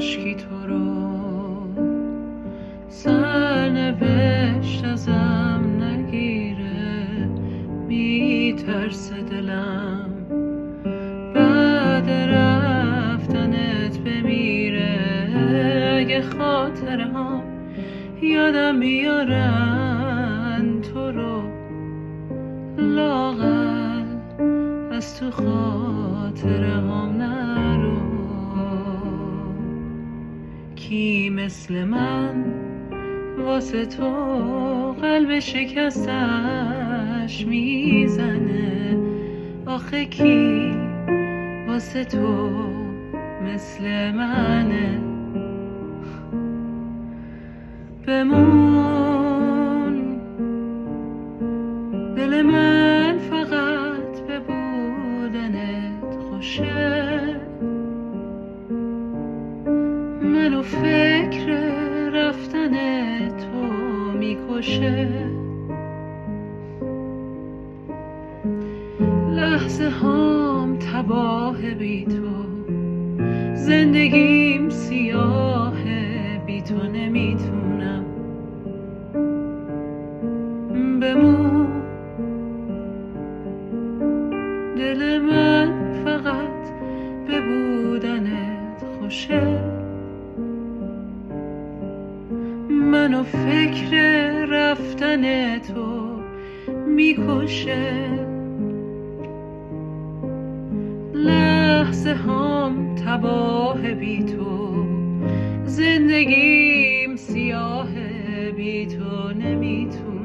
اشکی تو رو سرنوشت ازم نگیره، میترسه دلم بعد رفتنت بمیره. اگه خاطرهام یادم بیارن تو رو، لااقل از تو خاطرهام نرو. کی مثل من واسه تو قلب شکستش میزنه؟ آخه کی واسه تو مثل منه؟ بمون دل من فقط به بودنت خوشه، منو فکر رفتن تو میکشه. لحظه هام تباه بی تو، زندگیم سیاهه بی تو نمیتونم. بمون دل من فقط به بودنت خوشه، منو فکر رفتن تو میکشه. لحظه هام تباه بی تو، زندگیم سیاه بی تو نمیتونم.